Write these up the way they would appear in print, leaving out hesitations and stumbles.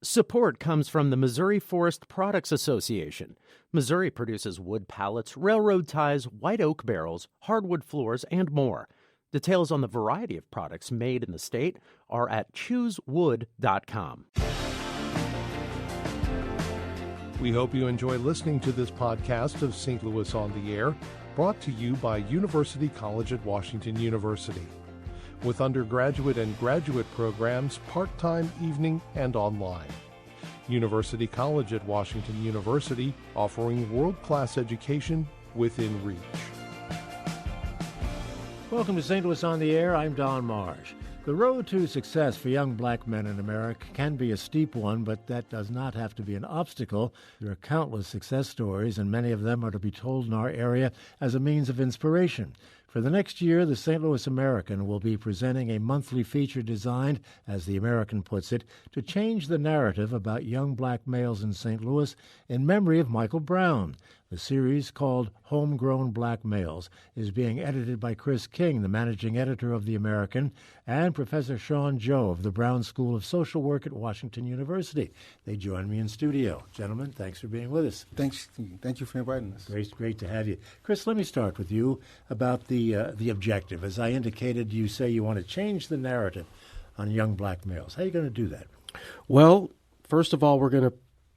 Support comes from the Missouri Forest Products Association. Missouri produces wood pallets, railroad ties, white oak barrels, hardwood floors, and more. Details on the variety of products made in the state are at choosewood.com. We hope you enjoy listening to this podcast of St. Louis on the Air, brought to you by University College at Washington University. With undergraduate and graduate programs, part-time, evening, and online. University College at Washington University, offering world-class education within reach. Welcome to St. Louis on the Air. I'm Don Marsh. The road to success for young black men in America can be a steep one, but that does not have to be an obstacle. There are countless success stories, and many of them are to be told in our area as a means of inspiration. For the next year, the St. Louis American will be presenting a monthly feature designed, as the American puts it, to change the narrative about young black males in St. Louis in memory of Michael Brown. The series, called Homegrown Black Males, is being edited by Chris King, the managing editor of The American, and Professor Sean Joe of the Brown School of Social Work at Washington University. They join me in studio. Gentlemen, thanks for being with us. Thank you for inviting us. Great to have you. Chris, let me start with you about the objective. As I indicated, you say you want to change the narrative on young black males. How are you going to do that? Well, first of all, we're going to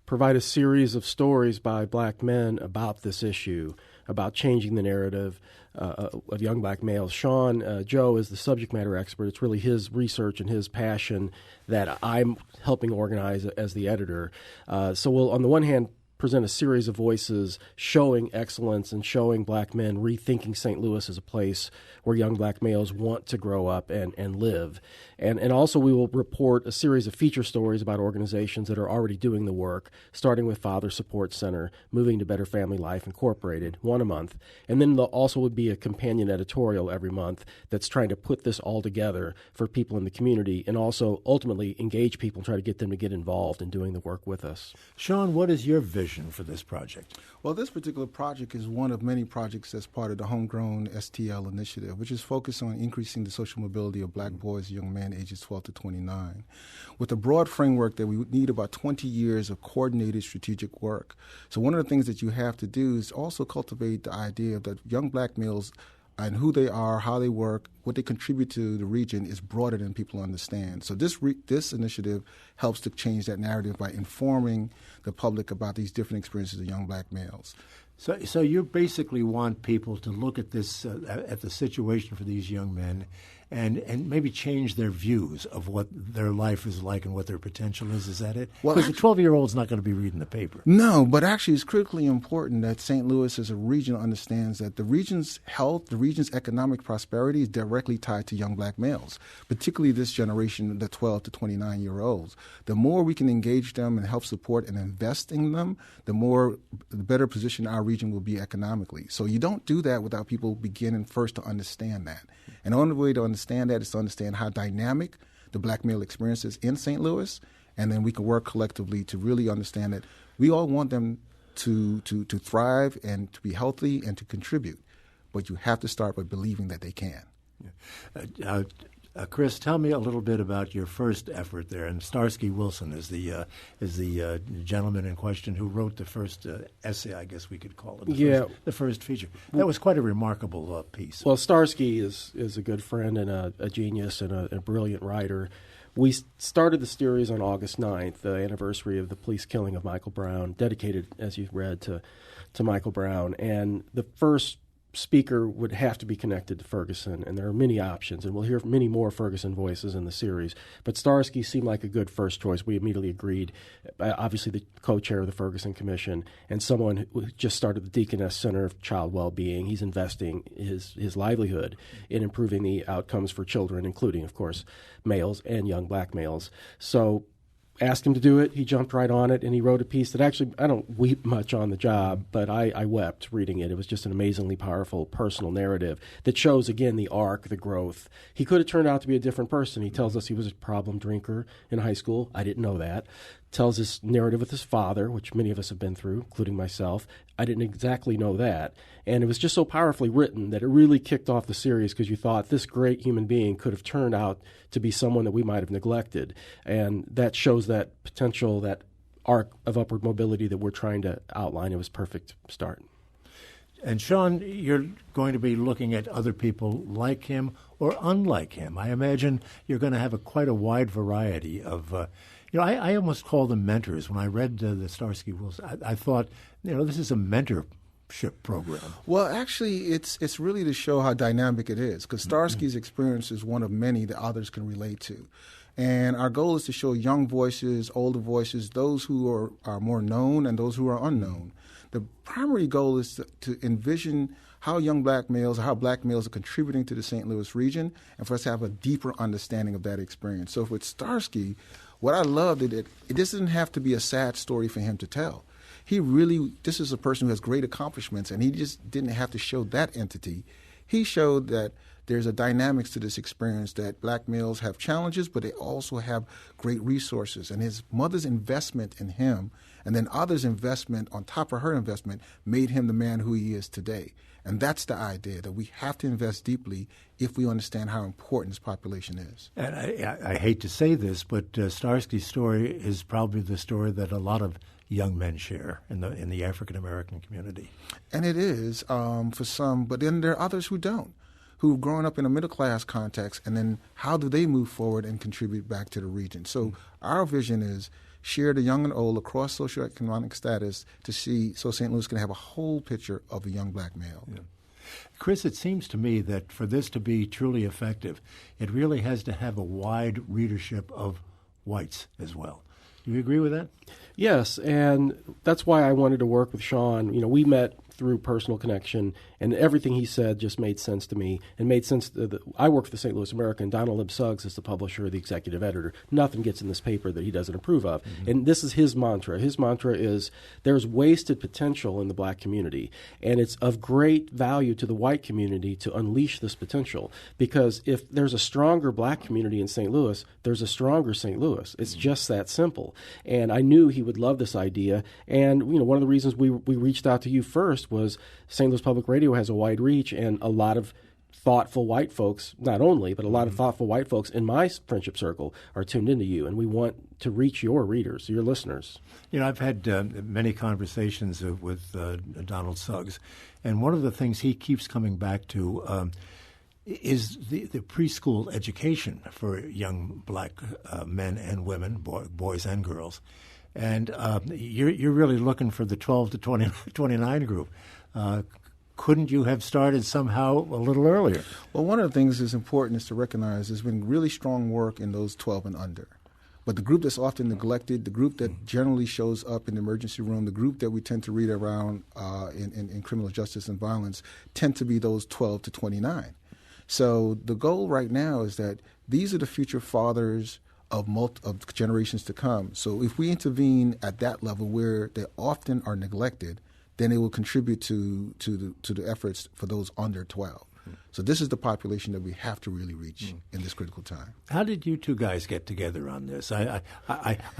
provide a series of stories by black men about this issue, about changing the narrative of young black males. Sean Joe is the subject matter expert. It's really his research and his passion that I'm helping organize as the editor. So we'll, on the one hand, present a series of voices showing excellence and showing black men rethinking St. Louis as a place where young black males want to grow up and live. And also we will report a series of feature stories about organizations that are already doing the work, starting with Father Support Center, moving to Better Family Life Incorporated, one a month. And then there also would be a companion editorial every month that's trying to put this all together for people in the community and also ultimately engage people and try to get them to get involved in doing the work with us. Sean, what is your vision for this project? Well, this particular project is one of many projects that's part of the Homegrown STL initiative, which is focused on increasing the social mobility of black boys and young men ages 12 to 29, with a broad framework that we would need about 20 years of coordinated strategic work. So one of the things that you have to do is also cultivate the idea that young black males and who they are, how they work, what they contribute to the region is broader than people understand. So this initiative helps to change that narrative by informing the public about these different experiences of young black males. So you basically want people to look at this, at the situation for these young men and maybe change their views of what their life is like and what their potential is. Is that it? Well, because the 12-year-old's not going to be reading the paper. No, but actually it's critically important that St. Louis as a region understands that the region's health, the region's economic prosperity is directly tied to young black males, particularly this generation, the 12 to 29-year-olds. The more we can engage them and help support and invest in them, the better position our region will be economically. So you don't do that without people beginning first to understand that. And the only way to understand that is to understand how dynamic the black male experience is in St. Louis, and then we can work collectively to really understand that we all want them to thrive and to be healthy and to contribute. But you have to start by believing that they can. Chris, tell me a little bit about your first effort there. And Starsky Wilson is the gentleman in question who wrote the first essay, I guess we could call it. The first feature. That was quite a remarkable piece. Well, Starsky is a good friend and a genius and a brilliant writer. We started the series on August 9th, the anniversary of the police killing of Michael Brown, dedicated, as you read, to Michael Brown. And the first speaker would have to be connected to Ferguson, and there are many options, and we'll hear many more Ferguson voices in the series. But Starsky seemed like a good first choice. We immediately agreed. Obviously, the co-chair of the Ferguson Commission and someone who just started the Deaconess Center of Child Well-Being. He's investing his livelihood in improving the outcomes for children, including, of course, males and young black males. So asked him to do it. He jumped right on it, and he wrote a piece that actually, I don't weep much on the job, but I wept reading it. It was just an amazingly powerful personal narrative that shows, again, the arc, the growth. He could have turned out to be a different person. He tells us he was a problem drinker in high school. I didn't know that. Tells his narrative with his father, which many of us have been through, including myself. I didn't exactly know that. And it was just so powerfully written that it really kicked off the series because you thought this great human being could have turned out to be someone that we might have neglected. And that shows that potential, that arc of upward mobility that we're trying to outline. It was a perfect start. And Sean, you're going to be looking at other people like him or unlike him. I imagine you're going to have quite a wide variety of, I almost call them mentors. When I read the Starsky Wilson, I thought, this is a mentorship program. Well, actually, it's really to show how dynamic it is, because Starsky's experience is one of many that others can relate to. And our goal is to show young voices, older voices, those who are more known and those who are unknown. The primary goal is to envision how young black males or how black males are contributing to the St. Louis region, and for us to have a deeper understanding of that experience. So with Starsky, what I loved it doesn't have to be a sad story for him to tell. This is a person who has great accomplishments, and he just didn't have to show that entity. He showed that there's a dynamics to this experience, that black males have challenges, but they also have great resources. And his mother's investment in him, and then others' investment on top of her investment, made him the man who he is today. And that's the idea, that we have to invest deeply if we understand how important this population is. And I hate to say this, but Starsky's story is probably the story that a lot of young men share in the African American community. And it is for some, but then there are others who don't, who've grown up in a middle-class context, and then how do they move forward and contribute back to the region? So our vision is share the young and old across socioeconomic status so St. Louis can have a whole picture of a young black male. Yeah. Chris, it seems to me that for this to be truly effective, it really has to have a wide readership of whites as well. Do you agree with that? Yes, and that's why I wanted to work with Sean. We met through personal connection, and everything he said just made sense to me and made sense. I work for the St. Louis American. Donald Lib Suggs is the publisher, the executive editor. Nothing gets in this paper that he doesn't approve of. Mm-hmm. And this is his mantra. His mantra is there's wasted potential in the black community, and it's of great value to the white community to unleash this potential, because if there's a stronger black community in St. Louis, there's a stronger St. Louis. It's just that simple. And I knew he would love this idea. And one of the reasons we reached out to you first was St. Louis Public Radio has a wide reach, and a lot of thoughtful white folks, not only, but a lot of thoughtful white folks in my friendship circle are tuned into you, and we want to reach your readers, your listeners. I've had many conversations with Donald Suggs, and one of the things he keeps coming back to is the preschool education for young black men and women, boys and girls. And you're really looking for the 12 to 29 group. Couldn't you have started somehow a little earlier? Well, one of the things that's important is to recognize there's been really strong work in those 12 and under. But the group that's often neglected, the group that generally shows up in the emergency room, the group that we tend to read around in criminal justice and violence tend to be those 12 to 29. So the goal right now is that these are the future fathers of generations to come. So if we intervene at that level where they often are neglected, then it will contribute to the efforts for those under 12. So this is the population that we have to really reach in this critical time. How did you two guys get together on this? I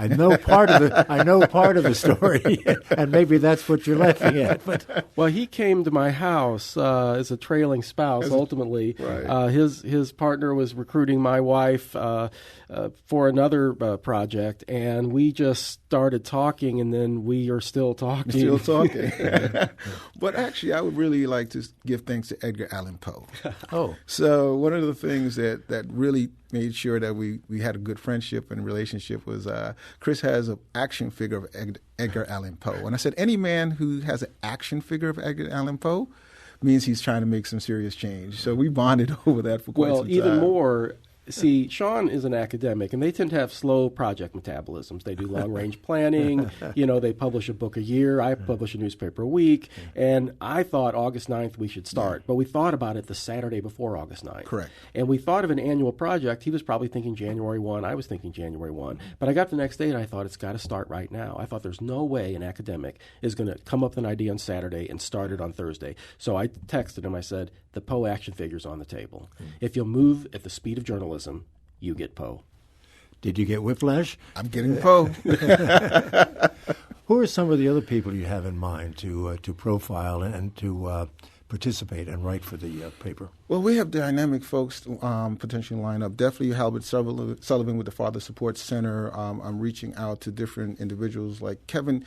know part of the story, and maybe that's what you're laughing at. But well, he came to my house as a trailing spouse. Ultimately, right. His partner was recruiting my wife for another project, and we just started talking, and then we are still talking. But actually, I would really like to give thanks to Edgar Allan Poe. Oh. So one of the things that really made sure that we had a good friendship and relationship was Chris has an action figure of Edgar Allan Poe. And I said, any man who has an action figure of Edgar Allan Poe means he's trying to make some serious change. So we bonded over that for quite some time. Well, even more. See, Sean is an academic, and they tend to have slow project metabolisms. They do long-range planning. They publish a book a year. I publish a newspaper a week. And I thought August 9th we should start. But we thought about it the Saturday before August 9th. Correct. And we thought of an annual project. He was probably thinking January 1. I was thinking January 1. But I got the next day, and I thought it's got to start right now. I thought there's no way an academic is going to come up with an idea on Saturday and start it on Thursday. So I texted him. I said, the Poe action figure's on the table. If you'll move at the speed of journalism, you get Poe. Did you get whiplash? I'm getting Poe. Who are some of the other people you have in mind to profile and to participate and write for the paper? Well, we have dynamic folks potentially line up. Definitely Halbert Sullivan with the Father Support Center. I'm reaching out to different individuals like Kelvin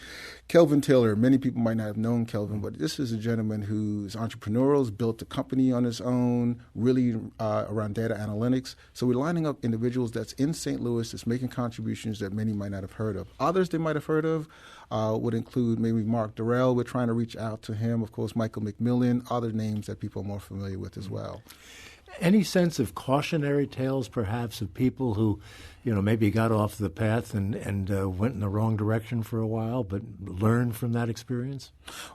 Taylor. Many people might not have known Kelvin, but this is a gentleman who's entrepreneurial, has built a company on his own, really around data analytics. So we're lining up individuals that's in St. Louis that's making contributions that many might not have heard of. Others they might have heard of would include maybe Mark Durrell. We're trying to reach out to him. Of course, Michael McMillan, other names that people are more familiar with as well. Any sense of cautionary tales, perhaps, of people who, maybe got off the path and went in the wrong direction for a while, but learned from that experience?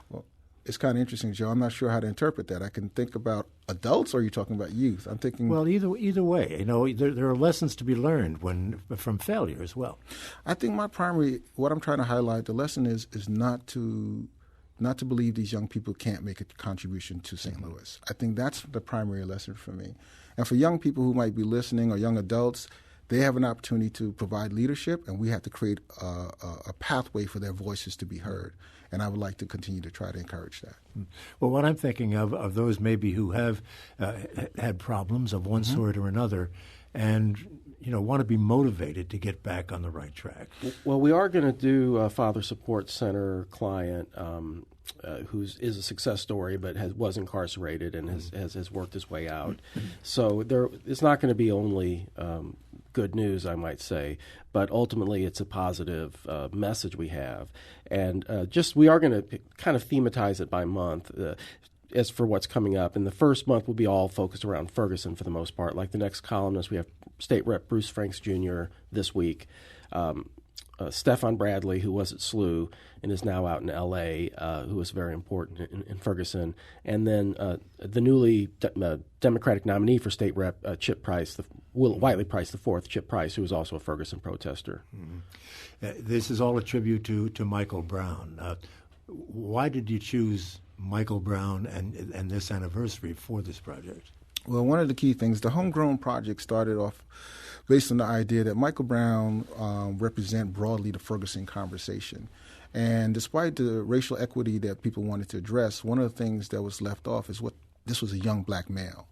Well, it's kind of interesting, Joe. I'm not sure how to interpret that. I can think about adults, or are you talking about youth? I'm thinking. Well, either way, there are lessons to be learned from failure as well. I think what I'm trying to highlight, the lesson is not to believe these young people can't make a contribution to St. Louis. I think that's the primary lesson for me. And for young people who might be listening, or young adults, they have an opportunity to provide leadership, and we have to create a pathway for their voices to be heard. And I would like to continue to try to encourage that. Well, what I'm thinking of those maybe who have had problems of one sort or another, and want to be motivated to get back on the right track. Well, we are going to do a Father Support Center client who is a success story, but was incarcerated and has worked his way out. So it's not going to be only good news, I might say, but ultimately it's a positive message we have. And we are going to kind of thematize it by month. As for what's coming up, and the first month will be all focused around Ferguson for the most part. Like the next columnist, we have State Rep Bruce Franks Jr. this week, Stefan Bradley, who was at SLU and is now out in L.A., who was very important in Ferguson, and then the newly Democratic nominee for State Rep, Chip Price, Whiteley Price IV, Chip Price, who was also a Ferguson protester. This is all a tribute to Michael Brown. Why did you choose Michael Brown and this anniversary for this project? Well, one of the key things, the Homegrown Project started off based on the idea that Michael Brown represent broadly the Ferguson conversation. And despite the racial equity that people wanted to address, one of the things that was left off is this was a young black male.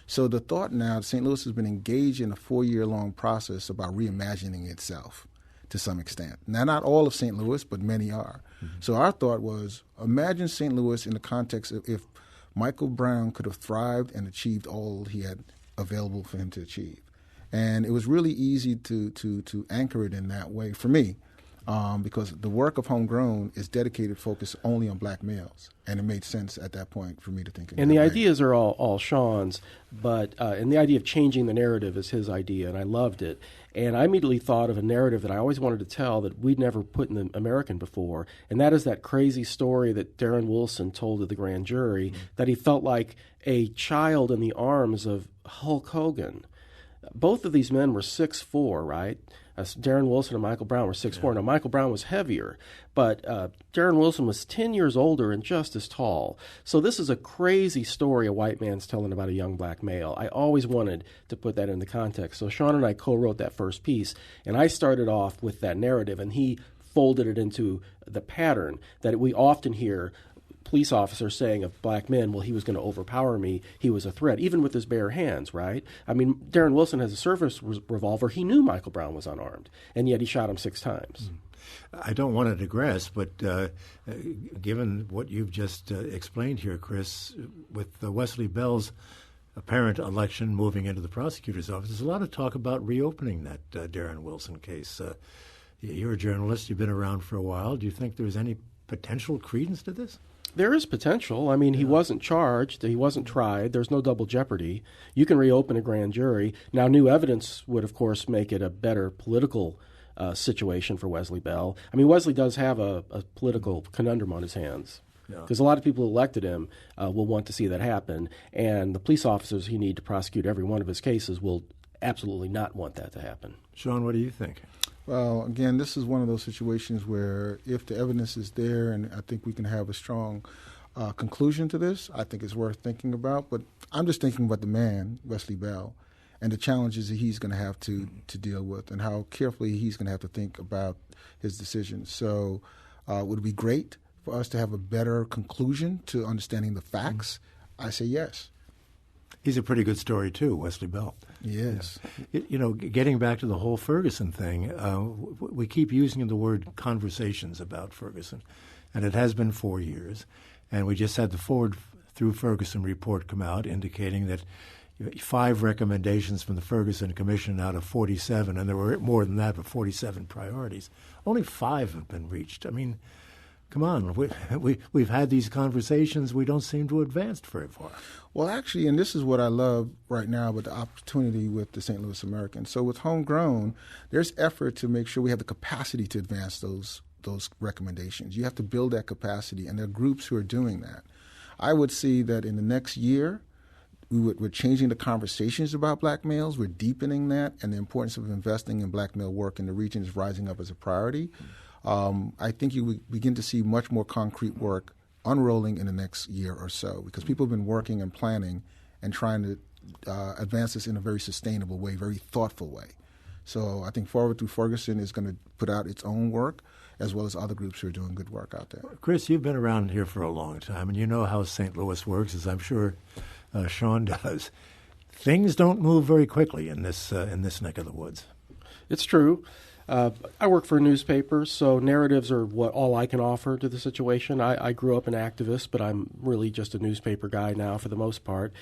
So the thought now, St. Louis has been engaged in a 4-year-long process about reimagining itself to some extent. Now, not all of St. Louis, but many are. So our thought was, imagine St. Louis in the context of if Michael Brown could have thrived and achieved all he had available for him to achieve. And it was really easy to anchor it in that way for me, because the work of Homegrown is dedicated, focused only on black males. And it made sense at that point for me to think. And the ideas are all Sean's, but and the idea of changing the narrative is his idea, and I loved it. And I immediately thought of a narrative that I always wanted to tell that we'd never put in the American before, and that is that crazy story that Darren Wilson told to the grand jury, that he felt like a child in the arms of Hulk Hogan. Both of these men were 6'4", right? Darren Wilson and Michael Brown were 6'4". Yeah. Now, Michael Brown was heavier, but Darren Wilson was 10 years older and just as tall. So this is a crazy story a white man's telling about a young black male. I always wanted to put that in the context. So Sean and I co-wrote that first piece, and I started off with that narrative, and he folded it into the pattern that we often hear police officer saying of black men, well, he was going to overpower me, he was a threat, even with his bare hands, right? I mean, Darren Wilson has a service revolver. He knew Michael Brown was unarmed, and yet he shot him 6 times. I don't want to digress, but given what you've just explained here, Chris, with Wesley Bell's apparent election moving into the prosecutor's office, there's a lot of talk about reopening that Darren Wilson case. You're a journalist. You've been around for a while. Do you think there's any potential credence to this? There is potential. I mean, he wasn't charged. He wasn't tried. There's no double jeopardy. You can reopen a grand jury. Now, new evidence would, of course, make it a better political situation for Wesley Bell. I mean, Wesley does have a political conundrum on his hands because a lot of people who elected him will want to see that happen, and the police officers he need to prosecute every one of his cases will absolutely not want that to happen. Sean, what do you think? Well, again, this is one of those situations where if the evidence is there, and I think we can have a strong conclusion to this, I think it's worth thinking about. But I'm just thinking about the man, Wesley Bell, and the challenges that he's going to have to deal with and how carefully he's going to have to think about his decisions. So would it be great for us to have a better conclusion to understanding the facts I say yes. He's a pretty good story, too, Wesley Bell. Yes. Getting back to the whole Ferguson thing, we keep using the word conversations about Ferguson, and it has been 4 years. And we just had the Forward Through Ferguson report come out indicating that 5 recommendations from the Ferguson Commission out of 47, and there were more than that, but 47 priorities. Only 5 have been reached. I mean, come on, we've had these conversations. We don't seem to advance very far. Well, actually, and this is what I love right now with the opportunity with the St. Louis American. So with Homegrown, there's effort to make sure we have the capacity to advance those recommendations. You have to build that capacity, and there are groups who are doing that. I would see that in the next year, we're changing the conversations about black males. We're deepening that, and the importance of investing in black male work in the region is rising up as a priority. I think you will begin to see much more concrete work unrolling in the next year or so, because people have been working and planning and trying to advance this in a very sustainable way, very thoughtful way. So I think Forward Through Ferguson is going to put out its own work, as well as other groups who are doing good work out there. Chris, you've been around here for a long time, and you know how St. Louis works, as I'm sure Sean does. Things don't move very quickly in this neck of the woods. It's true. I work for a newspaper, so narratives are all I can offer to the situation. I grew up an activist, but I'm really just a newspaper guy now for the most part.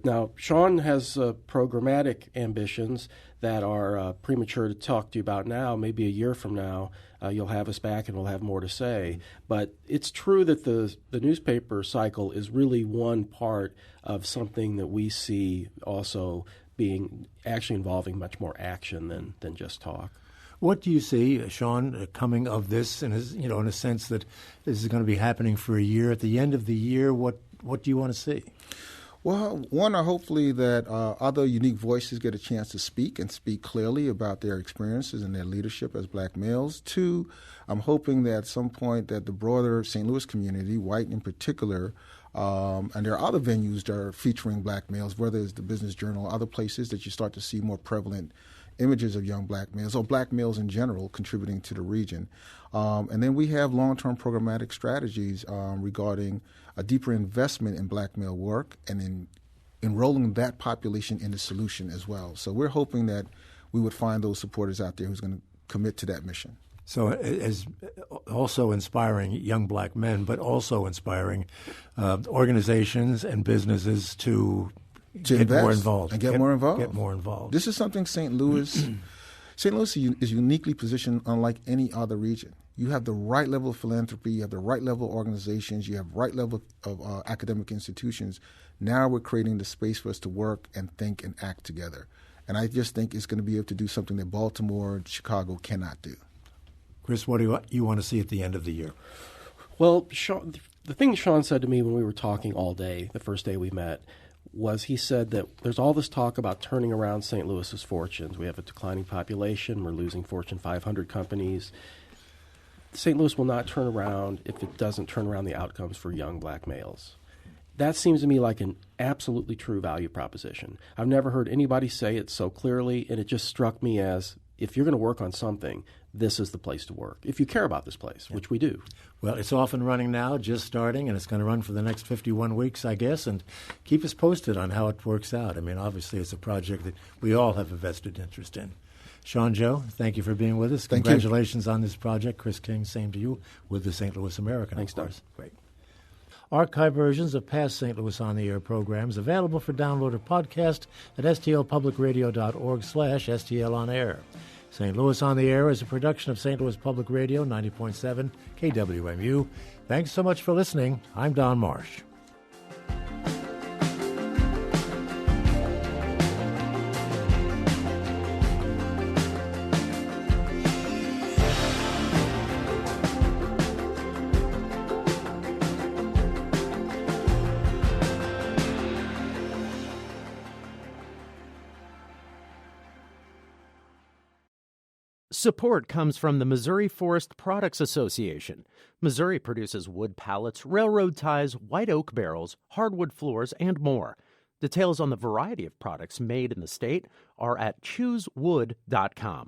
Now, Sean has programmatic ambitions that are premature to talk to you about now. Maybe a year from now, you'll have us back and we'll have more to say. But it's true that the newspaper cycle is really one part of something that we see also being actually involving much more action than just talk. What do you see, Sean, coming of this, in a sense that this is going to be happening for a year? At the end of the year, what do you want to see? Well, one, hopefully that other unique voices get a chance to speak and speak clearly about their experiences and their leadership as black males. 2, I'm hoping that at some point that the broader St. Louis community, white in particular, and there are other venues that are featuring black males, whether it's the Business Journal, other places that you start to see more prevalent images of young black males, or black males in general, contributing to the region. And then we have long-term programmatic strategies regarding a deeper investment in black male work and in enrolling that population in the solution as well. So we're hoping that we would find those supporters out there who's going to commit to that mission. So as also inspiring young black men, but also inspiring organizations and businesses to get more involved. And get more involved. Get more involved. This is something St. Louis is uniquely positioned unlike any other region. You have the right level of philanthropy, you have the right level of organizations, you have the right level of academic institutions. Now we're creating the space for us to work and think and act together. And I just think it's going to be able to do something that Baltimore and Chicago cannot do. Chris, what do you want to see at the end of the year? Well, Sean, the thing Sean said to me when we were talking all day, the first day we met, was he said that there's all this talk about turning around St. Louis's fortunes. We have a declining population. We're losing Fortune 500 companies. St. Louis will not turn around if it doesn't turn around the outcomes for young black males. That seems to me like an absolutely true value proposition. I've never heard anybody say it so clearly, and it just struck me as, if you're going to work on something, this is the place to work, if you care about this place, which we do. Well, it's off and running now, just starting, and it's going to run for the next 51 weeks, I guess, and keep us posted on how it works out. I mean, obviously, it's a project that we all have a vested interest in. Sean Joe, thank you for being with us. Thank Congratulations on this project. Chris King, same to you, with the St. Louis American. Thanks, Doug. Great. Archive versions of past St. Louis On the Air programs available for download or podcast at stlpublicradio.org/stlonair. St. Louis On the Air is a production of St. Louis Public Radio, 90.7 KWMU. Thanks so much for listening. I'm Don Marsh. Support comes from the Missouri Forest Products Association. Missouri produces wood pallets, railroad ties, white oak barrels, hardwood floors, and more. Details on the variety of products made in the state are at choosewood.com.